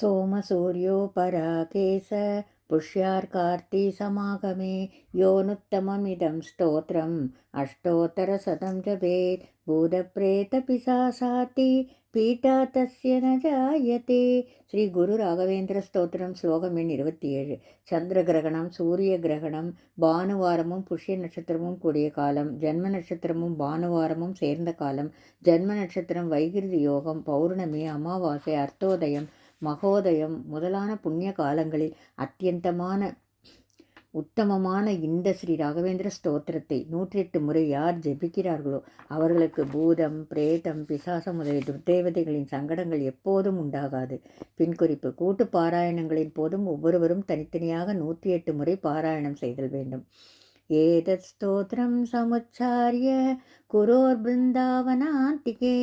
सोमसूर्योपराकेश पुष्यार्कार्तिसमागमे योऽनुत्तममिदं स्तोत्रम् अष्टोत्तरशतं जपेत् भूतप्रेतपिशाचाति पीठा तस्य न जायते. ஸ்ரீ குரு ராகவேந்திர ஸ்தோத்திரம். ஸ்லோகம் எண் 27. சந்திர கிரகணம், சூரிய கிரகணம், பானுவாரமும் புஷ்ய நட்சத்திரமும் கூடிய காலம், ஜன்ம நட்சத்திரமும் பானுவாரமும் சேர்ந்த காலம், ஜன்ம நட்சத்திரம் வைகிருதி யோகம், பௌர்ணமி, அமாவாசை, அர்த்தோதயம், மகோதயம் முதலான புண்ணிய காலங்களில் அத்தியந்தமான உத்தமமான இந்த ஸ்ரீ ராகவேந்திர ஸ்தோத்திரத்தை 108 முறை யார் ஜெபிக்கிறார்களோ அவர்களுக்கு பூதம், பிரேதம், பிசாசம் முதலிய துர்தேவதைகளின் சங்கடங்கள் எப்போதும் உண்டாகாது. பின்குறிப்பு: கூட்டு பாராயணங்களின் போதும் ஒவ்வொருவரும் தனித்தனியாக 108 முறை பாராயணம் செய்தல் வேண்டும். ஏதத் ஸ்தோத்திரம் சமுச்சாரிய குரோர்பிருந்தாவனாந்திகே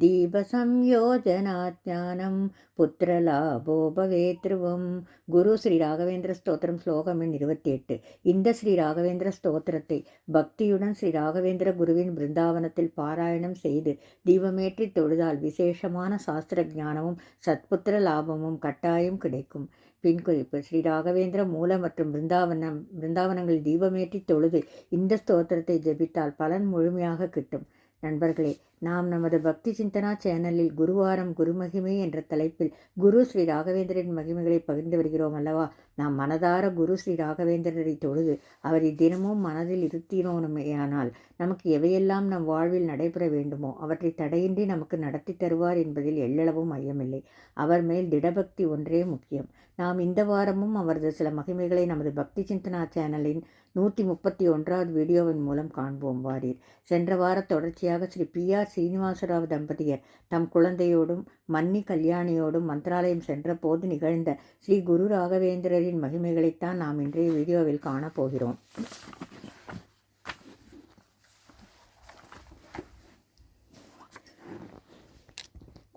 தீபசம்யோஜனாத்ஞானம் புத்திரலாபோ பவேத்ருவம். குரு ஸ்ரீ ராகவேந்திர ஸ்தோத்திரம். ஸ்லோகம் எண் 28. இந்த ஸ்ரீ ராகவேந்திர ஸ்தோத்திரத்தை பக்தியுடன் ஸ்ரீ ராகவேந்திர குருவின் பிருந்தாவனத்தில் பாராயணம் செய்து தீபமேற்றி தொழுதால் விசேஷமான சாஸ்திர ஞானமும் சத்புத்திர லாபமும் கட்டாயம் கிடைக்கும். பின்குறிப்பு: ஸ்ரீ ராகவேந்திர மூல மற்றும் பிருந்தாவனங்களில் தீபமேற்றி தொழுது இந்த ஸ்தோத்திரத்தை ஜெபித்தால் பலன் முழுமையாக கிட்டும். நண்பர்களே, நாம் நமது பக்தி சிந்தனா சேனலில் குருவாரம் குரு மகிமை என்ற தலைப்பில் குரு ஸ்ரீ ராகவேந்திரரின் மகிமைகளை பகிர்ந்து வருகிறோம் அல்லவா. நாம் மனதார குரு ஸ்ரீ ராகவேந்திரரை தொழுது அவரை தினமும் மனதில் இருத்தினோமேயானால் நமக்கு எவையெல்லாம் நம் வாழ்வில் நடைபெற வேண்டுமோ அவற்றை தடையின்றி நமக்கு நடத்தி தருவார் என்பதில் எள்ளளவும் ஐயமில்லை. அவர் மேல் திடபக்தி ஒன்றே முக்கியம். நாம் இந்த வாரமும் அவரது சில மகிமைகளை நமது பக்தி சிந்தனா சேனலின் 131வது வீடியோவின் மூலம் காண்போம் வாரீர். சென்ற வார தொடர்ச்சியாக ஸ்ரீ PR ஸ்ரீனிவாசராவ் தம்பதியர் தம் குழந்தையோடும் மன்னி கல்யாணியோடும் மந்திராலயம் சென்ற போது நிகழ்ந்த ஸ்ரீ குரு ராகவேந்திரரின் மகிமைகளைத்தான் நாம் இன்றைய வீடியோவில் காணப்போகிறோம்.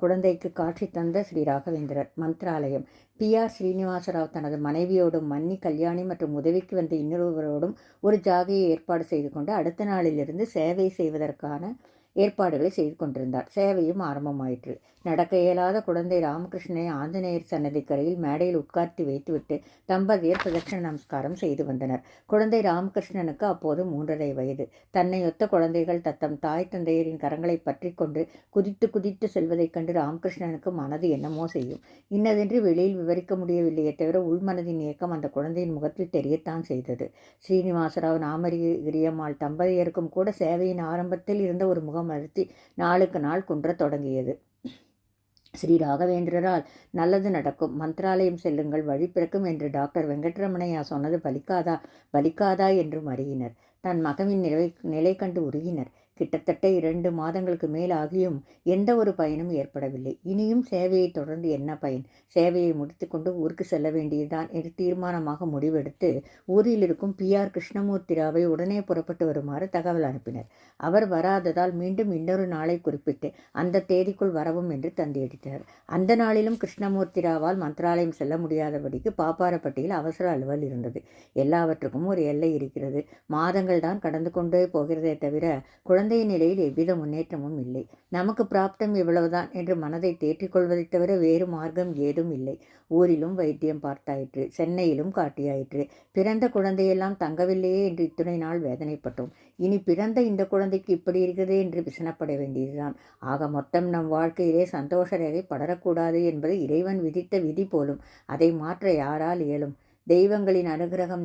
குழந்தைக்கு காட்சி தந்த ஸ்ரீ ராகவேந்திரர். மந்திராலயம். PR ஸ்ரீனிவாசராவ் தனது மனைவியோடும் மன்னி கல்யாணி மற்றும் உதவிக்கு வந்த இன்னொருவரோடும் ஒரு ஜாகையை ஏற்பாடு செய்து கொண்டு அடுத்த நாளிலிருந்து சேவை செய்வதற்கான ஏற்பாடுகளை செய்து கொண்டிருந்தார். சேவையும் ஆரம்பமாயிற்று. நடக்க இயலாத குழந்தை ராமகிருஷ்ணனை ஆஞ்சநேயர் சன்னதிக்கரையில் மேடையில் உட்கார்த்தி வைத்துவிட்டு தம்பதியர் பிரதட்சண நமஸ்காரம் செய்து வந்தனர். குழந்தை ராமகிருஷ்ணனுக்கு அப்போது 3.5 வயது. தன்னை ஒத்த குழந்தைகள் தத்தம் தாய் தந்தையரின் கரங்களை பற்றி கொண்டு குதித்து குதித்து செல்வதைக் கண்டு ராமகிருஷ்ணனுக்கு மனது என்னமோ செய்யும். இன்னதென்று வெளியில் விவரிக்க முடியவில்லையே தவிர உள்மனதின் இயக்கம் அந்த குழந்தையின் முகத்தில் தெரியத்தான் செய்தது. ஸ்ரீனிவாசராவ் நாமகிரியம்மாள் தம்பதியருக்கும் கூட சேவையின் ஆரம்பத்தில் இருந்த ஒரு முகம் அழுத்தி நாளுக்கு நாள் குன்றத் தொடங்கியது. ஸ்ரீ ராகவேந்திரரால் நல்லது நடக்கும், மந்திராலயம் செல்லுங்கள், வழி பிறக்கும் என்று டாக்டர் வெங்கட்ரமணையா சொன்னது பலிக்காதா என்று மருகினர். தன் மகவின் நிலை கண்டு உருகினர். கிட்டத்தட்ட 2 மாதங்களுக்கு மேல் ஆகியும் எந்த ஒரு பயனும் ஏற்படவில்லை. இனியும் சேவையை தொடர்ந்து என்ன பயன்? சேவையை முடித்துக்கொண்டு ஊருக்கு செல்ல வேண்டியதுதான் என்று தீர்மானமாக முடிவெடுத்து ஊரில் இருக்கும் PR கிருஷ்ணமூர்த்தி ராவை உடனே புறப்பட்டு வருமாறு தகவல் அனுப்பினர். அவர் வராததால் மீண்டும் இன்னொரு நாளை குறிப்பிட்டு அந்த தேதிக்குள் வரவும் என்று தந்தியடித்தார். அந்த நாளிலும் கிருஷ்ணமூர்த்தி ராவால் மந்திராலயம் செல்ல முடியாதபடிக்கு பாப்பாரப்பட்டியில் அவசர அலுவல் இருந்தது. எல்லாவற்றுக்கும் ஒரு எல்லை இருக்கிறது. மாதங்கள் தான் கடந்து கொண்டே போகிறதே தவிர குழந்தையின் நிலையில் எவ்வித முன்னேற்றமும் இல்லை. நமக்கு பிராப்தம் இவ்வளவுதான் என்று மனதை தேற்றிக்கொள்வதைத் தவிர வேறு மார்க்கம் ஏதும் இல்லை. ஊரிலும் வைத்தியம் பார்த்தாயிற்று, சென்னையிலும் காட்டியாயிற்று. பிறந்த குழந்தையெல்லாம் தங்கவில்லையே என்று இத்துணை நாள் வேதனைப்பட்டோம். இனி பிறந்த இந்த குழந்தைக்கு இப்படி இருக்கிறதே என்று விசனப்பட வேண்டியதுதான். ஆக மொத்தம் நம் வாழ்க்கையிலே சந்தோஷ ரேகை படரக்கூடாது என்பது இறைவன் விதித்த விதி போலும். அதை மாற்ற யாரால் இயலும்? தெய்வங்களின் அனுகிரகம்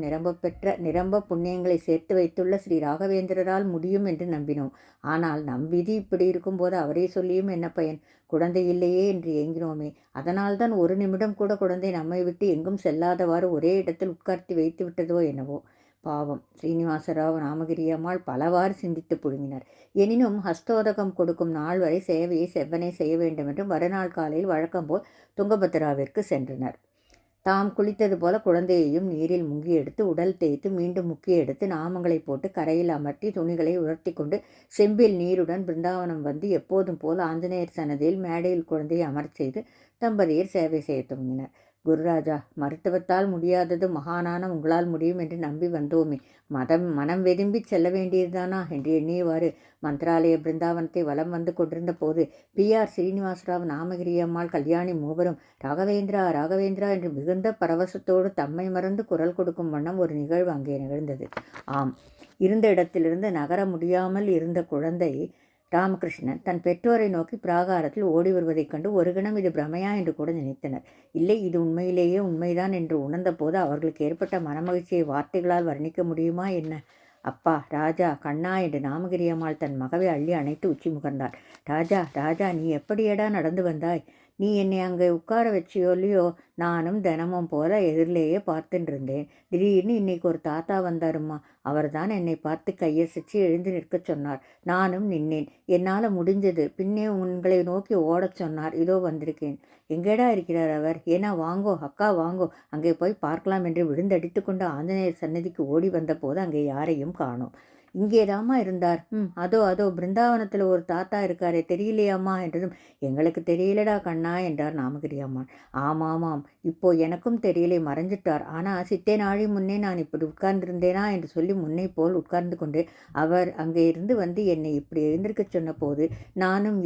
நிரம்ப புண்ணியங்களை சேர்த்து வைத்துள்ள ஸ்ரீ ராகவேந்திரரால் முடியும் என்று நம்பினோம். ஆனால் நம் விதி இப்படி இருக்கும்போது அவரே சொல்லியும் என்ன பயன்? குழந்தை இல்லையே என்று ஏங்கினோமே. அதனால்தான் ஒரு நிமிடம் கூட குழந்தை நம்மை விட்டு எங்கும் செல்லாதவாறு ஒரே இடத்தில் உட்கார்த்தி வைத்து விட்டதோ என்னவோ. பாவம். ஸ்ரீனிவாசராவ் நாமகிரியம்மாள் பலவாறு சிந்தித்து புழுங்கினர். எனினும் ஹஸ்தோதகம் கொடுக்கும் நாள் வரை சேவையை செவ்வனே செய்ய வேண்டும் என்று மறுநாள் காலையில் வழக்கம்போல் துங்கபத்ராவிற்கு சென்றனர். தாம் குளித்தது போல குழந்தையையும் நீரில் முங்கி எடுத்து உடல் தேய்த்து மீண்டும் முக்கி எடுத்து நாமங்களை போட்டு கரையில் அமர்த்தி துணிகளை உலர்த்தி கொண்டு செம்பில் நீருடன் பிருந்தாவனம் வந்து எப்போதும் போல் ஆஞ்சநேயர் சன்னதியில் மேடையில் குழந்தையை அமர்ச் செய்து தம்பதியர் சேவை செய்ய துவங்கினர். குருராஜா, மருத்துவத்தால் முடியாதது மகானான உங்களால் முடியும் என்று நம்பி வந்தோமே, மனம் வெதும்பி செல்ல வேண்டியதுதானா என்று எண்ணியவாறு மந்திராலய பிருந்தாவனத்தை வலம் வந்து கொண்டிருந்த போது P.R. ஸ்ரீனிவாசராவ், நாமகிரி அம்மாள், கல்யாணி மூவரும் ராகவேந்திரா ராகவேந்திரா என்று மிகுந்த பரவசத்தோடு தம்மை மறந்து குரல் கொடுக்கும் வண்ணம் ஒரு நிகழ்வு அங்கே நிகழ்ந்தது. ஆம், இருந்த இடத்திலிருந்து நகர முடியாமல் இருந்த குழந்தை ராமகிருஷ்ணன் தன் பெற்றோரை நோக்கி பிராகாரத்தில் ஓடி வருவதைக் கண்டு ஒரு கணம் இது பிரமையா என்று கூட நினைத்தனர். இல்லை, இது உண்மையிலேயே உண்மைதான் என்று உணர்ந்த போது அவர்களுக்கு ஏற்பட்ட மனமகிழ்ச்சியை வார்த்தைகளால் வர்ணிக்க முடியுமா என்ன? அப்பா, ராஜா, கண்ணா என்று நாமகிரி அம்மாள் தன் மகவை அள்ளி அணைத்து உச்சி முகர்ந்தாள். ராஜா, ராஜா, நீ எப்படியடா நடந்து வந்தாய்? நீ என்னை அங்கே உட்கார வச்சியோ இல்லையோ, நானும் தினமும் போல எதிரிலேயே பார்த்துட்டு இருந்தேன். திடீர்னு இன்னைக்கு ஒரு தாத்தா வந்தாருமா. அவர் தான் என்னை பார்த்து கையசைச்சு எழுந்து நிற்கச் சொன்னார். நானும் நின்னேன். என்னால் முடிஞ்சது. பின்னே உங்களை நோக்கி ஓடச் சொன்னார். இதோ வந்திருக்கேன். எங்கேடா இருக்கிறார் அவர்? ஏன்னா வாங்கோ அக்கா, வாங்கோ, அங்கே போய் பார்க்கலாம் என்று விழுந்தடித்து கொண்டு ஆஞ்சநேயர் சன்னதிக்கு ஓடி வந்த போது அங்கே யாரையும் காணோம். இங்கேதாம்மா இருந்தார். அதோ அதோ பிருந்தாவனத்தில் ஒரு தாத்தா இருக்காரே, தெரியலையாம்மா என்றதும், எங்களுக்கு தெரியலடா கண்ணா என்றார் நாமகிரி அம்மாள். ஆமாமாம், இப்போ எனக்கும் தெரியலை, மறைஞ்சிட்டார். ஆனால் சித்தே நாழி முன்னே நான் இப்படி உட்கார்ந்திருந்தேனா என்று சொல்லி முன்னை போல் உட்கார்ந்து கொண்டு அவர் அங்கே இருந்து வந்து என்னை இப்படி எழுந்திருக்க சொன்ன போது நானும்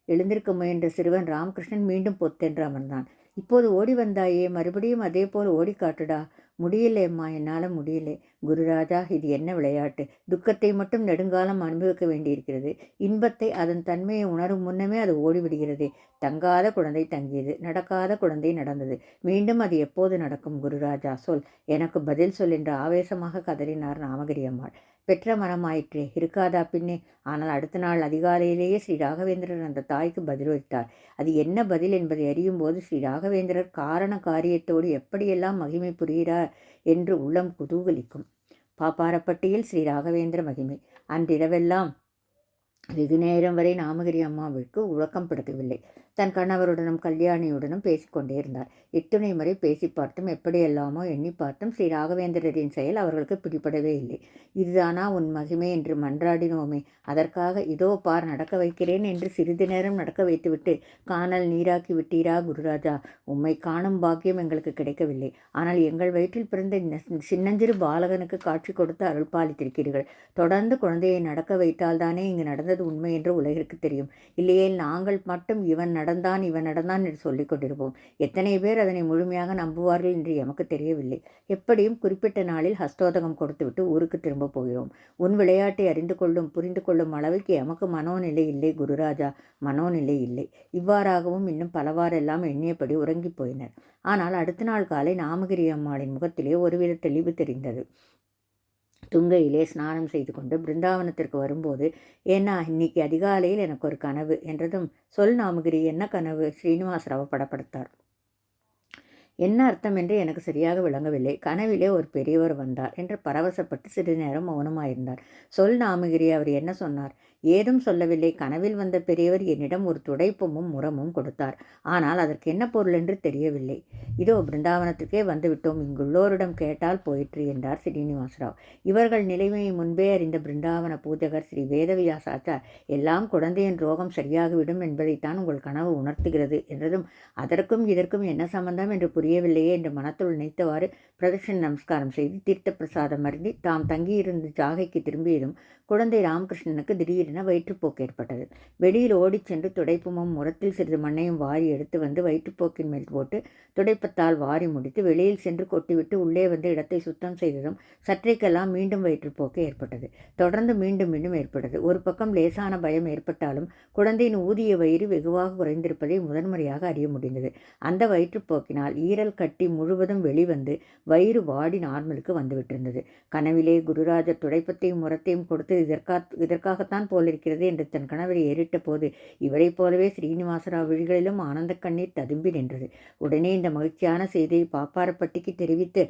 எழுந்திருக்க முயன்ற சிறுவன் ராமகிருஷ்ணன் மீண்டும் பொத்தென்று அமர்ந்தான். இப்போது ஓடி வந்தாயே, மறுபடியும் அதே போல் ஓடி காட்டுடா. முடியலேம்மா, என்னால் முடியலே. குருராஜா, இது என்ன விளையாட்டு? துக்கத்தை மட்டும் நெடுங்காலம் அனுபவிக்க வேண்டியிருக்கிறது. இன்பத்தை அதன் தன்மையை உணரும் முன்னமே அது ஓடிவிடுகிறதே. தங்காத குழந்தை தங்கியது, நடக்காத குழந்தை நடந்தது. மீண்டும் அது எப்போது நடக்கும்? குருராஜா, சொல், எனக்கு பதில் சொல் என்று ஆவேசமாக கதறினார் நாமகிரி அம்மாள். பெற்ற மனமாயிற்றே, இருக்காதா பின்னே? ஆனால் அடுத்த நாள் அதிகாலையிலேயே ஸ்ரீ ராகவேந்திரர் அந்த தாய்க்கு பதிலளித்தார். அது என்ன பதில் என்பதை அறியும் போது ஸ்ரீ ராகவேந்திரர் காரண காரியத்தோடு எப்படியெல்லாம் மகிமை புரிகிறார் என்று உள்ளம் குதூகலிக்கும். பாப்பாரப்பட்டியில் ஸ்ரீ ராகவேந்திர மகிமை. அன்றிரவெல்லாம் வெகு நேரம் வரை நாமகிரி அம்மாவிற்கு உறக்கம் பிடிக்கவில்லை. தன் கணவருடனும் கல்யாணியுடனும் பேசிக்கொண்டே இருந்தார். இத்துணை முறை பேசி பார்த்தும் எப்படியெல்லாமோ எண்ணி பார்த்தும் ஸ்ரீ ராகவேந்திரரின் செயல் அவர்களுக்கு பிடிபடவே இல்லை. இதுதானா உன் மகிமை என்று மன்றாடினோமே, அதற்காக இதோ பார் நடக்க வைக்கிறேன் என்று சிறிது நேரம் நடக்க வைத்துவிட்டு காணல் நீராக்கி விட்டீரா குருராஜா. உம்மை காணும் பாக்கியம் எங்களுக்கு கிடைக்கவில்லை. ஆனால் எங்கள் வயிற்றில் பிறந்த சின்னஞ்சிறு பாலகனுக்கு காட்சி கொடுத்து அருள் பாலித்திருக்கிறீர்கள். தொடர்ந்து குழந்தையை நடக்க வைத்தால்தானே இங்கு நடந்தது உண்மை என்று உலகிற்கு தெரியும். இல்லையே நாங்கள் மட்டும் இவன் நடந்தான் என்று சொல்லிக் கொண்டிருப்போம். எத்தனை பேர் அதனை முழுமையாக நம்புவார்கள் என்று எமக்கு தெரியவில்லை. எப்படியும் குறிப்பிட்ட நாளில் ஹஸ்தோதகம் கொடுத்துவிட்டு ஊருக்கு திரும்ப போகிறோம். உன் விளையாட்டை அறிந்து கொள்ளும் புரிந்து கொள்ளும் அளவுக்கு எமக்கு மனோநிலை இல்லை குருராஜா, மனோநிலை இல்லை. இவ்வாறாகவும் இன்னும் பலவாறெல்லாம் எண்ணியபடி உறங்கி போயினர். ஆனால் அடுத்த நாள் காலை நாமகிரி அம்மாளின் முகத்திலே ஒருவித தெளிவு தெரிந்தது. துங்கையிலே ஸ்நானம் செய்து கொண்டு பிருந்தாவனத்திற்கு வரும்போது, ஏன்னா இன்னைக்கு அதிகாலையில் எனக்கு ஒரு கனவு என்றதும், சொல் நாமகிரி, என்ன கனவு? ஸ்ரீனிவாசராவ் படப்படுத்தார். என்ன அர்த்தம் என்று எனக்கு சரியாக விளங்கவில்லை. கனவிலே ஒரு பெரியவர் வந்தார் என்று பரவசப்பட்டு சிறிது நேரம் மௌனமாயிருந்தார். சொல் நாமகிரி, அவர் என்ன சொன்னார்? ஏதும் சொல்லவில்லை. கனவில் வந்த பெரியவர் என்னிடம் ஒரு துடைப்பமும் முரமும் கொடுத்தார். ஆனால் அதற்கு என்ன பொருள் என்று தெரியவில்லை. இதோ பிருந்தாவனத்திற்கே வந்துவிட்டோம், இங்குள்ளோரிடம் கேட்டால் போயிற்று என்றார் ஸ்ரீனிவாசராவ். இவர்கள் நிலைமையை முன்பே அறிந்த பிருந்தாவன பூஜகர் ஸ்ரீ வேதவியாசாச்சார், எல்லாம் குழந்தையின் ரோகம் சரியாகிவிடும் என்பதைத்தான் உங்கள் கனவு உணர்த்துகிறது என்றதும், அதற்கும் இதற்கும் என்ன சம்பந்தம் என்று புரியவில்லையே என்று மனத்துள் நினைத்தவாறு பிரதட்சண நமஸ்காரம் செய்து தீர்த்த பிரசாதம் அருந்தி தாம் தங்கியிருந்த ஜாகைக்கு திரும்பியதும் குழந்தை ராமகிருஷ்ணனுக்கு திடீரென வயிற்றுப்போக்கு ஏற்பட்டது. வெளியில் ஓடிச் சென்று துடைப்பமும் முரத்தில் சிறிது மண்ணையும் வாரி எடுத்து வந்து வயிற்றுப்போக்கின் மேல் போட்டு துடைப்பத்தால் வாரி முடித்து வெளியில் சென்று கொட்டிவிட்டு உள்ளே வந்து இடத்தை சுத்தம் செய்ததும் சற்றைக்கெல்லாம் மீண்டும் வயிற்றுப்போக்கு ஏற்பட்டது. தொடர்ந்து மீண்டும் ஏற்பட்டது. ஒரு பக்கம் லேசான பயம் ஏற்பட்டாலும் குழந்தையின் ஊதிய வயிறு வெகுவாக குறைந்திருப்பதை முதன்முறையாக அறிய முடிந்தது. அந்த வயிற்றுப்போக்கினால் ஈரல் கட்டி முழுவதும் வெளிவந்து வயிறு வாடி நார்மலுக்கு வந்துவிட்டிருந்தது. கனவிலே குருராஜர் துடைப்பத்தையும் முரத்தையும் கொடுத்து இதற்காகத்தான் போலிருக்கிறது என்று தன் கணவரை ஏறிட்ட போது இவரைப் போலவே ஸ்ரீனிவாசராவ் விழிகளிலும் ஆனந்த கண்ணீர் ததும்பி நின்றது. உடனே இந்த மகிழ்ச்சியான செய்தியை பாப்பாரப்பட்டிக்கு தெரிவித்து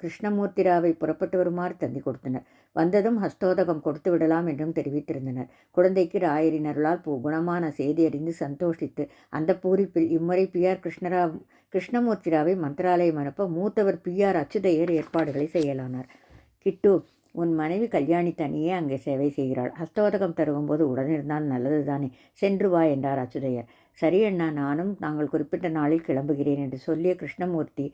கிருஷ்ணமூர்த்திராவை புறப்பட்டு வருமாறு தந்தி கொடுத்தனர். வந்ததும் ஹஸ்தோதகம் கொடுத்து விடலாம் என்றும் தெரிவித்திருந்தனர். குழந்தைக்கு ராயரின் அருளால் குணமான செய்தி அறிந்து சந்தோஷித்து அந்த பூரிப்பில் இம்முறை P.R. கிருஷ்ணமூர்த்திராவை மந்திராலயம் அனுப்ப மூத்தவர் P.R. அச்சுதையர் ஏற்பாடுகளை செய்யலானார். கிட்டு, உன் மனைவி கல்யாணி தனியே அங்கே சேவை செய்கிறாள். ஹஸ்தோதகம் தருகும்போது உடனிருந்தால் நல்லது தானே. சென்று வா என்றார் அச்சுதையர். சரி அண்ணா, நாங்கள் குறிப்பிட்ட நாளில் கிளம்புகிறேன் என்று சொல்லிய கிருஷ்ணமூர்த்தி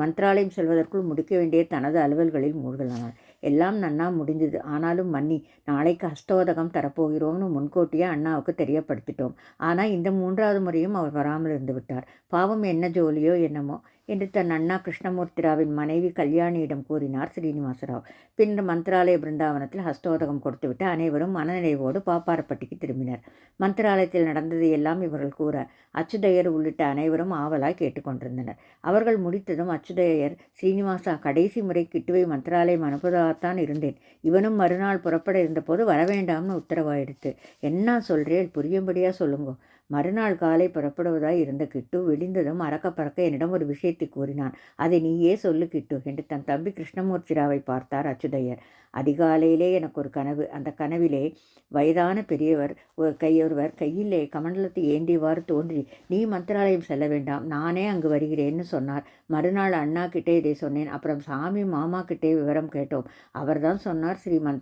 மந்திராலயம் செல்வதற்குள் முடிக்க வேண்டிய தனது அலுவல்களில் மூழ்கலானார். எல்லாம் நன்னா முடிந்தது. ஆனாலும் மன்னி, நாளைக்கு ஹஸ்தோதகம் தரப்போகிறோம்னு முன்கூட்டியே அண்ணாவுக்கு தெரியப்படுத்திட்டோம். ஆனால் இந்த 3வது முறையும் அவர் வராமல் இருந்து விட்டார். பாவம், என்ன ஜோலியோ என்னமோ என்று தன் அண்ணா கிருஷ்ணமூர்த்திராவின் மனைவி கல்யாணியிடம் கூறினார் ஸ்ரீனிவாசராவ். பின்னர் மந்திராலய பிருந்தாவனத்தில் ஹஸ்தோதகம் கொடுத்துவிட்டு அனைவரும் மனநிறைவோடு பாப்பாரப்பட்டிக்கு திரும்பினர். மந்திராலயத்தில் நடந்தது எல்லாம் இவர்கள் கூற அச்சுதையர் உள்ளிட்ட அனைவரும் ஆவலாய் கேட்டுக்கொண்டிருந்தனர். அவர்கள் முடித்ததும் அச்சுதையர், ஸ்ரீனிவாசா, கடைசி முறை கிட்டுவை மந்திராலயம் அனுப்புவதாகத்தான் இருந்தேன். இவனும் மறுநாள் புறப்பட இருந்தபோது வரவேண்டாம்னு உத்தரவாயிடுத்து. என்ன சொல்றேன், புரியும்படியாக சொல்லுங்கோ. மறுநாள் காலை புறப்படுவதாய் இருந்த கிட்டு விடிந்ததும் அறக்க பறக்க என்னிடம் ஒரு விஷயத்தை கூறினான். அதை நீயே சொல்லு கிட்டு என்று தன் தம்பி கிருஷ்ணமூர்த்திராவை பார்த்தார் அச்சுதையர். அதிகாலையிலே எனக்கு ஒரு கனவு. அந்த கனவிலே வயதான பெரியவர் ஒருவர் கையிலே கமண்டலத்தை ஏந்தியவாறு தோன்றி, நீ மந்திராலயம் செல்ல வேண்டாம், நானே அங்கு வருகிறேன்னு சொன்னார். மறுநாள் அண்ணா கிட்டே இதை சொன்னேன். அப்புறம் சாமி மாமா கிட்டே விவரம் கேட்டோம். அவர்தான் சொன்னார்,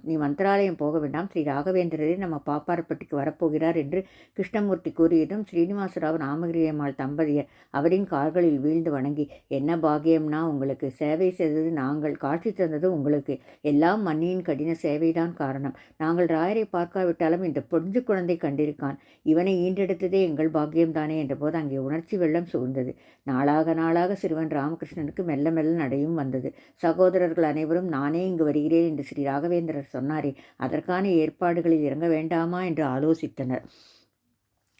நீ மந்திராலயம் போக வேண்டாம், ஸ்ரீ ராகவேந்திரரே நம்ம பாப்பாரப்பட்டிக்கு வரப்போகிறார் என்று கிருஷ்ணமூர்த்தி கூறியதும் ஸ்ரீனிவாசராவ் நாமகிரியம்மாள் தம்பதியர் அவரின் கால்களில் வீழ்ந்து வணங்கி, என்ன பாகியம்னா உங்களுக்கு, சேவை செய்தது நாங்கள், காட்சி தந்தது உங்களுக்கு, எல்லாம் மன்னியின் கடின சேவைதான் காரணம். நாங்கள் ராயரை பார்க்காவிட்டாலும் இந்த பொஞ்சு குழந்தை கண்டிருக்கான், இவனை ஈன்றெடுத்ததே எங்கள் பாக்கியம்தானே என்றபோது அங்கே உணர்ச்சி வெள்ளம் சூழ்ந்தது. நாளாக சிறுவன் ராமகிருஷ்ணனுக்கு மெல்ல மெல்ல நடையும் வந்தது. சகோதரர்கள் அனைவரும் நானே இங்கு வருகிறேன் என்று ஸ்ரீ ராகவேந்திரர் சொன்னாரே, அதற்கான ஏற்பாடுகளில் இறங்க வேண்டாமா என்று ஆலோசித்தனர்.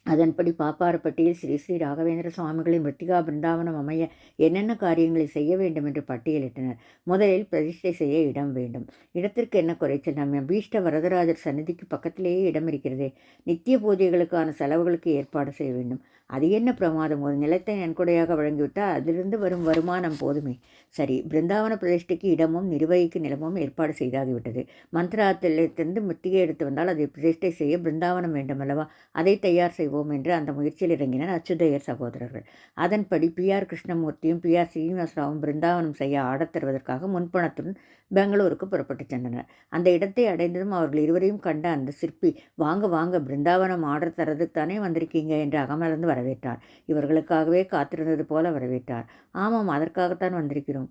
அதன்படி பாப்பாரப்பட்டியில் ஸ்ரீ ஸ்ரீ ராகவேந்திர சுவாமிகளின் மிருத்திகா பிருந்தாவனம் அமைய என்னென்ன காரியங்களை செய்ய வேண்டும் என்று பட்டியலிட்டனர். முதலில் பிரதிஷ்டை செய்ய இடம் வேண்டும். இடத்திற்கு என்ன குறைச்சல்? நம்ம பீஷ்ட வரதராஜர் சந்நிதிக்கு பக்கத்திலேயே இடம் இருக்கிறதே. நித்திய பூஜைகளுக்கான செலவுகளுக்கு ஏற்பாடு செய்ய வேண்டும். அது என்ன பிரமாதம்? ஒரு நிலத்தை நன்கொடையாக வழங்கிவிட்டால் அதிலிருந்து வரும் வருமானம் போதுமே. சரி, பிருந்தாவன பிரதிஷ்டைக்கு இடமும் நிர்வகிக்கு நிலமும் ஏற்பாடு செய்தாகிவிட்டது. மந்திராலயத்திலிருந்து மிருத்திகை எடுத்து வந்தால் அதை பிரதிஷ்டை செய்ய பிருந்தாவனம் வேண்டுமல்லவா? அதை தயார் செய்வோம் என்று அந்த முயற்சியில் இறங்கினர் அச்சுதையர் சகோதரர்கள். அதன்படி பி.ஆர். கிருஷ்ணமூர்த்தியும் பி.ஆர். ஸ்ரீனிவாசராவும் பிருந்தாவனம் செய்ய ஆர்டர் தருவதற்காக முன்பணத்துடன் பெங்களூருக்கு புறப்பட்டு சென்றனர். அந்த இடத்தை அடைந்ததும் அவர்கள் இருவரையும் கண்ட அந்த சிற்பி, வாங்க பிருந்தாவனம் ஆர்டர் தரதுக்குத்தானே வந்திருக்கீங்க என்று அகமலர்ந்து வரவேற்றார். இவர்களுக்காகவே காத்திருந்தது போல வரவேற்றார். ஆமாம், அதற்காகத்தான் வந்திருக்கிறோம்.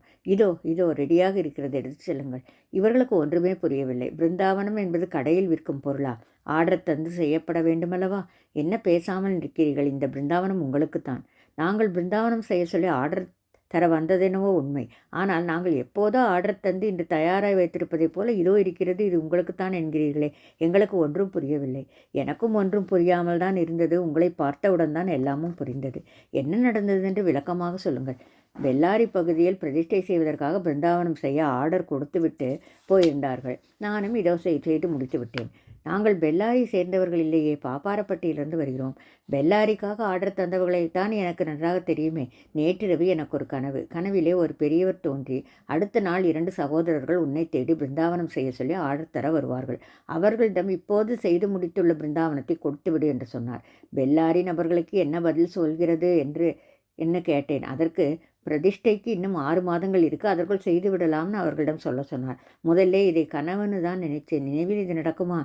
இதோ ரெடியாக இருக்கிறது, எடுத்து செல்லுங்கள். இவர்களுக்கு ஒன்றுமே புரியவில்லை. பிருந்தாவனம் என்பது கடையில் விற்கும் பொருளா? ஆர்டர் தந்து செய்யப்பட வேண்டுமல்லவா? என்ன பேசாமல் இருக்கிறீர்கள்? இந்த பிருந்தாவனம் உங்களுக்குத்தான். நாங்கள் பிருந்தாவனம் செய்ய சொல்லி ஆர்டர் தர வந்ததெனவோ உண்மை. ஆனால் நாங்கள் எப்போதோ ஆர்டர் தந்து இன்று தயாராக வைத்திருப்பதைப் போல இதோ இருக்கிறது, இது உங்களுக்குத்தான் என்கிறீர்களே. எங்களுக்கு ஒன்றும் புரியவில்லை. எனக்கும் ஒன்றும் புரியாமல் தான் இருந்தது. உங்களை பார்த்தவுடன் தான் எல்லாமும் புரிந்தது. என்ன நடந்தது என்று விளக்கமாக சொல்லுங்கள். பெல்லாரி பகுதியில் பிரதிஷ்டை செய்வதற்காக பிருந்தாவனம் செய்ய ஆர்டர் கொடுத்துவிட்டு போயிருந்தார்கள். நானும் இதோ செய்து முடித்து விட்டேன். நாங்கள் பெல்லாரி சேர்ந்தவர்கள் இல்லையே, பாப்பாரப்பட்டியிலிருந்து வருகிறோம். பெல்லாரிக்காக ஆர்டர் தந்தவர்களைத்தான் எனக்கு நன்றாக தெரியுமே. நேற்றிரவு எனக்கு ஒரு கனவிலே ஒரு பெரியவர் தோன்றி, அடுத்த நாள் 2 சகோதரர்கள் உன்னை தேடி பிருந்தாவனம் செய்ய சொல்லி ஆர்டர் தர வருவார்கள். அவர்களிடம் இப்போது செய்து முடித்துள்ள பிருந்தாவனத்தை கொடுத்துவிடு என்று சொன்னார். பெல்லாரி நபர்களுக்கு என்ன பதில் சொல்கிறது என்று கேட்டேன். அதற்கு, பிரதிஷ்டைக்கு இன்னும் 6 மாதங்கள் இருக்குது, அதற்குள் செய்து விடலாம்னு அவர்களிடம் சொன்னார். முதல்ல இதை கனவுன்னு தான் நினைச்சேன். நினைவில் இது நடக்குமா?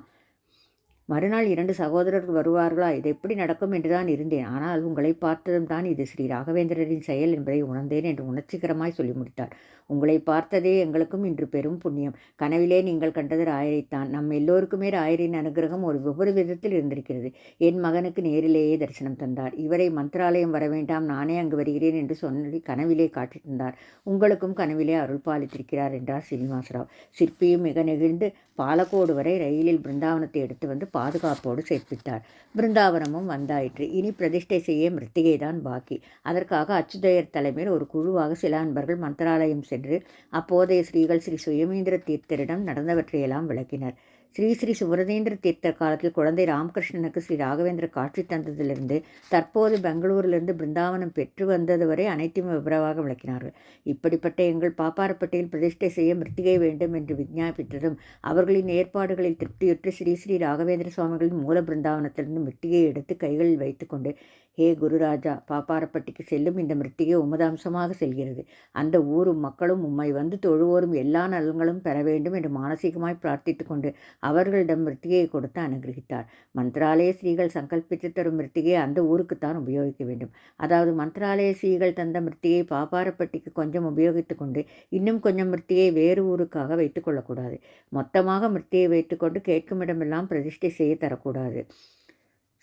மறுநாள் 2 சகோதரர்கள் வருவார்களா? இது எப்படி நடக்கும் என்றுதான் இருந்தேன். ஆனால் உங்களை பார்த்ததும் தான் இது ஸ்ரீ ராகவேந்திரரின் செயல் என்பதை உணர்ந்தேன் என்று உணர்ச்சிகரமாய் சொல்லி முடித்தார். உங்களை பார்த்ததே எங்களுக்கும் இன்று பெரும் புண்ணியம். கனவிலே நீங்கள் கண்டது ராயரைத்தான். நம் எல்லோருக்குமே ராயரின் அனுகிரகம் ஒவ்வொரு விதத்தில் இருந்திருக்கிறது. என் மகனுக்கு நேரிலேயே தரிசனம் தந்தார். இவரை மந்திராலயம் வர வேண்டாம், நானே அங்கு வருகிறேன் என்று சொல்லி கனவிலே காட்டி தந்தார். உங்களுக்கும் கனவிலே அருள் பாலித்திருக்கிறார் என்றார் ஸ்ரீனிவாசராவ். சிற்பியும் மிக நெகிழ்ந்து பாலக்கோடு வரை ரயிலில் பிருந்தாவனத்தை எடுத்து வந்து பாதுகாப்போடு சேர்ப்பித்தார். பிருந்தாவனமும் வந்தாயிற்று. இனி பிரதிஷ்டை செய்ய மிருத்திகை தான் பாக்கி. அதற்காக அச்சுதையர் தலைமையில் ஒரு குழுவாக சில அன்பர்கள் மந்திராலயம் சென்று அப்போதைய ஸ்ரீகள் ஸ்ரீ சுயமேந்திர தீர்த்தரிடம் நடந்தவற்றையெல்லாம் விளக்கினர். ஸ்ரீ ஸ்ரீ சுவரதேந்திர தீர்த்தர் காலத்தில் குழந்தை ராமகிருஷ்ணனுக்கு ஸ்ரீ ராகவேந்திர காட்சி தந்ததிலிருந்து தற்போது பெங்களூரிலிருந்து பிருந்தாவனம் பெற்று வந்தது வரை அனைத்தையும் விவரமாக விளக்கினார்கள். இப்படிப்பட்ட எங்கள் பாப்பாரப்பட்டியில் பிரதிஷ்டை செய்ய மிருத்திகை வேண்டும் என்று விஞ்ஞாபித்ததும் அவர்களின் ஏற்பாடுகளில் திருப்தியுற்று ஸ்ரீ ஸ்ரீ ராகவேந்திர சுவாமிகளின் மூல பிருந்தாவனத்திலிருந்து மிருத்திகையை எடுத்து கைகளில் வைத்துக்கொண்டு, ஹே குருராஜா, பாப்பாரப்பட்டிக்கு செல்லும் இந்த மிருத்திகை உமது அம்சமாக செல்கிறது. அந்த ஊரும் மக்களும் உம்மை வந்து தொழுவோரும் எல்லா நலன்களும் பெற வேண்டும் என்று மானசீகமாய் பிரார்த்தித்து கொண்டு அவர்களிடம் மிருத்திகையை கொடுத்து அனுகிரகித்தார். மந்திராலய ஸ்ரீகள் சங்கல்பித்து தரும் மிருத்திகையை அந்த ஊருக்குத்தான் உபயோகிக்க வேண்டும். அதாவது மந்திராலய ஸ்ரீகள் தந்த மிருத்திகையை பாப்பாரப்பட்டிக்கு கொஞ்சம் உபயோகித்து கொண்டு இன்னும் கொஞ்சம் மிருத்திகையை வேறு ஊருக்காக வைத்துக் கொள்ளக்கூடாது. மொத்தமாக மிருத்திகையை வைத்துக்கொண்டு கேட்குமிடமெல்லாம் பிரதிஷ்டை செய்ய தரக்கூடாது.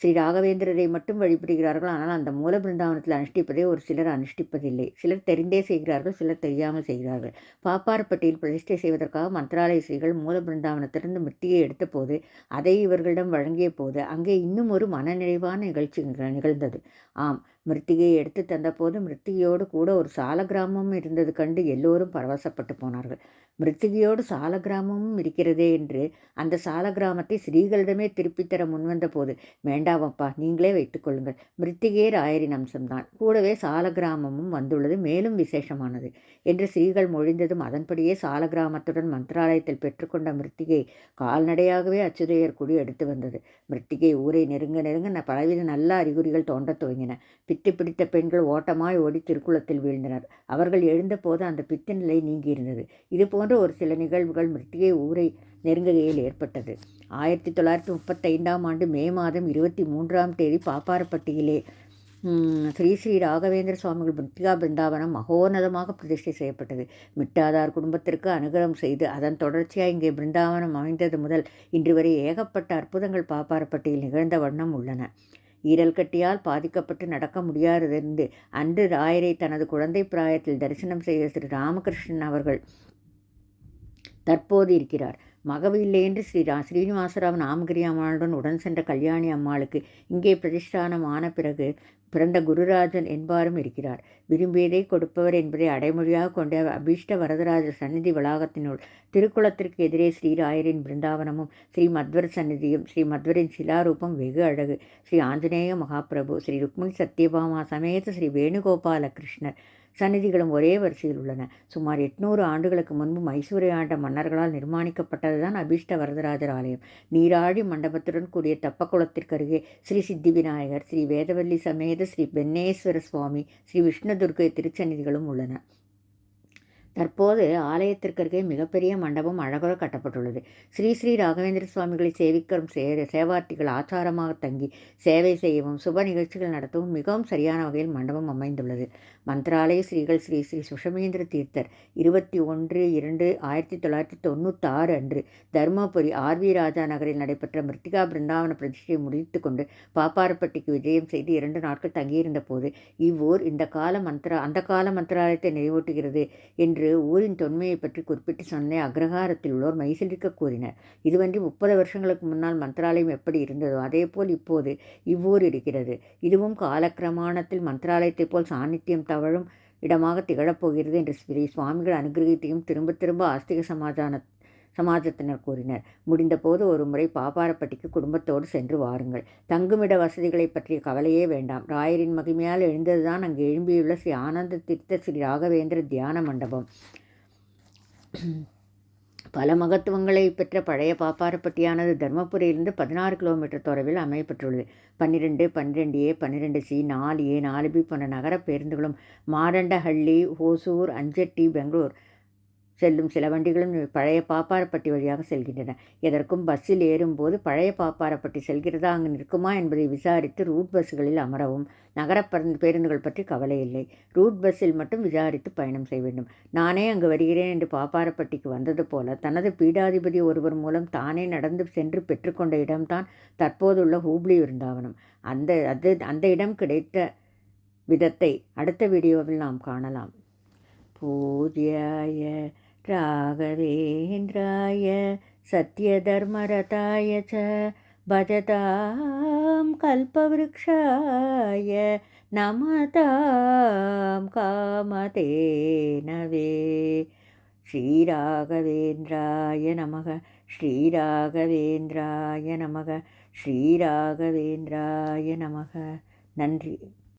ஸ்ரீ ராகவேந்திரரை மட்டும் வழிபடுகிறார்கள். ஆனால் அந்த மூல பிருந்தாவனத்தில் அனுஷ்டிப்பதை ஒரு சிலர் அனுஷ்டிப்பதில்லை. சிலர் தெரிந்தே செய்கிறார்கள், சிலர் தெரியாமல் செய்கிறார்கள். பாப்பாரப்பட்டியில் பிரதிஷ்டை செய்வதற்காக மந்திராலய ஸ்ரீகள் மூல பிருந்தாவனத்திலிருந்து மிருத்தியை எடுத்த போது அதை இவர்களிடம் வழங்கிய போது அங்கே இன்னும் ஒரு மனநிறைவான நிகழ்ச்சி நிகழ்ந்தது. ஆம், மிருத்திகையை எடுத்து தந்தபோது மிருத்திகையோடு கூட ஒரு சால கிராமமும் இருந்தது கண்டு எல்லோரும் பரவசப்பட்டு போனார்கள். மிருத்திகையோடு சால கிராமமும் இருக்கிறதே என்று அந்த சால கிராமத்தை ஸ்ரீகளிடமே திருப்பித் தர முன்வந்த போது, வேண்டாவப்பா, நீங்களே வைத்துக்கொள்ளுங்கள், மிருத்திகையே ராயரின் அம்சம்தான், கூடவே சால கிராமமும் வந்துள்ளது, மேலும் விசேஷமானது என்று ஸ்ரீகள் மொழிந்ததும் அதன்படியே சால கிராமத்துடன் மந்திராலயத்தில் பெற்றுக்கொண்ட மிருத்திகை கால்நடையாகவே அச்சுதையர் குடி எடுத்து வந்தது. மிருத்திகை ஊரை நெருங்க நெருங்க பலவித நல்ல அறிகுறிகள் தோன்றத் துவங்கின. பித்து பிடித்த பெண்கள் ஓட்டமாய் ஓடி திருக்குளத்தில் வீழ்ந்தனர். அவர்கள் எழுந்தபோது அந்த பித்து நிலை நீங்கியிருந்தது. இது போன்ற ஒரு சில நிகழ்வுகள் மிருத்திகை ஊரை நெருங்குகையில் ஏற்பட்டது. 1935ஆம் ஆண்டு மே மாதம் 23ஆம் தேதி பாப்பாரப்பட்டியிலே ஸ்ரீ ஸ்ரீ ராகவேந்திர சுவாமிகள் மிருத்திகா பிருந்தாவனம் மகோன்னதமாக பிரதிஷ்டை செய்யப்பட்டது. மிட்டாதார் குடும்பத்திற்கு அனுகிரகம் செய்து அதன் தொடர்ச்சியாக இங்கே பிருந்தாவனம் அமைந்தது முதல் இன்று வரை ஏகப்பட்ட அற்புதங்கள் பாப்பாரப்பட்டியில் நிகழ்ந்த வண்ணம் உள்ளன. ஈரல் கட்டியால் பாதிக்கப்பட்டு நடக்க முடியாததிருந்து அன்று ராயரை தனது குழந்தை பிராயத்தில் தரிசனம் செய்த ஸ்ரீ ராமகிருஷ்ணன் அவர்கள் தற்போது இருக்கிறார். மகவு இல்லை என்று ஸ்ரீனிவாசராவ் நாமகிரி அம்மாளுடன் உடன் சென்ற கல்யாணி அம்மாளுக்கு இங்கே பிரதிஷ்டானம் ஆன பிறகு பிறந்த குருராஜன் என்பாரும் இருக்கிறார். விரும்பியதை கொடுப்பவர் என்பதை அடைமொழியாக கொண்ட அபீஷ்ட வரதராஜ சந்நிதி வளாகத்தினுள் திருக்குளத்திற்கு எதிரே ஸ்ரீராயரின் பிருந்தாவனமும் ஸ்ரீ மத்வர் சந்நிதியும், ஸ்ரீ மத்வரின் சிலாரூபம் வெகு அழகு. ஸ்ரீ ஆஞ்சநேய மகாபிரபு, ஸ்ரீ ருக்மிணி சத்யபாமா சமேத ஸ்ரீ வேணுகோபால கிருஷ்ணர் சந்நிதிகளும் ஒரே வரிசையில் உள்ளன. சுமார் 800 ஆண்டுகளுக்கு முன்பு மைசூரை ஆண்ட மன்னர்களால் நிர்மாணிக்கப்பட்டதுதான் அபீஷ்ட வரதராஜர் ஆலயம். நீராழி மண்டபத்துடன் கூடிய தப்பக்குளத்திற்கருகே ஸ்ரீ சித்தி விநாயகர், ஸ்ரீ வேதவல்லி சமேத ஸ்ரீ பென்னேஸ்வர சுவாமி, ஸ்ரீ விஷ்ணு துர்க்கை திருச்சந்நிதிகளும் உள்ளன. தற்போது ஆலயத்திற்கருகே மிகப்பெரிய மண்டபம் அழகுற கட்டப்பட்டுள்ளது. ஸ்ரீ ஸ்ரீ ராகவேந்திர சுவாமிகளை சேவிக்கும் சேவார்த்திகள் ஆச்சாரமாக தங்கி சேவை செய்யவும் சுப நிகழ்ச்சிகள் நடத்தவும் மிகவும் சரியான வகையில் மண்டபம் அமைந்துள்ளது. மந்திராலய ஸ்ரீகள் ஸ்ரீ ஸ்ரீ சுஷமேந்திர தீர்த்தர் 21/2/1996 அன்று தர்மபுரி ஆர்வி ராஜா நகரில் நடைபெற்ற மிருத்திகா பிருந்தாவன பிரதிஷ்டையை முடித்து கொண்டு பாப்பாரப்பட்டிக்கு விஜயம் செய்து 2 நாட்கள் தங்கியிருந்த போது இவ்வூர் அந்த கால மந்திராலயத்தை நினைவூட்டுகிறது என்று ஊரின் தொன்மையை பற்றி குறிப்பிட்டு சொன்ன அக்ரஹாரத்தில் உள்ளோர் மைசிலிருக்க கூறினர். இதுவன்றி 30 வருஷங்களுக்கு முன்னால் மந்திராலயம் எப்படி இருந்ததோ அதேபோல் இப்போது இவ்வூர் இருக்கிறது. இதுவும் காலக்கிரமாணத்தில் மந்திராலயத்தை போல் சாநித்தியம் தவழும் இடமாக திகழப்போகிறது என்று ஸ்ரீ சுவாமிகள் அனுகிரகத்தையும் திரும்ப திரும்ப ஆஸ்திக சமாஜத்தினர் கூறினர். முடிந்தபோது ஒரு முறை பாப்பாரப்பட்டிக்கு குடும்பத்தோடு சென்று வாருங்கள். தங்குமிட வசதிகளை பற்றிய கவலையே வேண்டாம். ராயரின் மகிமையால் எழுந்ததுதான் அங்கு எழும்பியுள்ள ஸ்ரீ ஆனந்த தீர்த்த ஸ்ரீ ராகவேந்திர தியான மண்டபம். பல மகத்துவங்களை பெற்ற பழைய பாப்பாரப்பட்டியானது தர்மபுரியிலிருந்து 16 கிலோமீட்டர் தொலைவில் அமையப்பட்டுள்ளது. 12, 12A, 12C, 4A, 4B போன்ற நகர பேருந்துகளும் மாரண்டஹள்ளி, ஹோசூர், அஞ்சட்டி, பெங்களூர் செல்லும் சில வண்டிகளும் பழைய பாப்பாரப்பட்டி வழியாக செல்கின்றன. எதற்கும் பஸ்ஸில் ஏறும்போது பழைய பாப்பாரப்பட்டி செல்கிறதா, அங்கு நிற்குமா என்பதை விசாரித்து ரூட் பஸ்களில் அமரவும். நகர பேருந்துகள் பற்றி கவலை இல்லை. ரூட் பஸ்ஸில் மட்டும் விசாரித்து பயணம் செய்ய வேண்டும். நானே அங்கு வருகிறேன் என்று பாப்பாரப்பட்டிக்கு வந்தது போல தனது பீடாதிபதி ஒருவர் மூலம் தானே நடந்து சென்று பெற்றுக்கொண்ட இடம்தான் தற்போதுள்ள ஹூப்ளி விருந்தாவனம். அந்த இடம் கிடைத்த விதத்தை அடுத்த வீடியோவில் நாம் காணலாம். பூஜ்யாய ராகவேந்திராய சத்யதர்மரதாய ச பஜதாம் கல்பவ்ருக்ஷாய நமதாம் காமதேனவே. ஸ்ரீராகவேந்திராய நமக. ஸ்ரீராகவேந்திராய நமக. ஸ்ரீராகவேந்திராய நமக. நன்றி.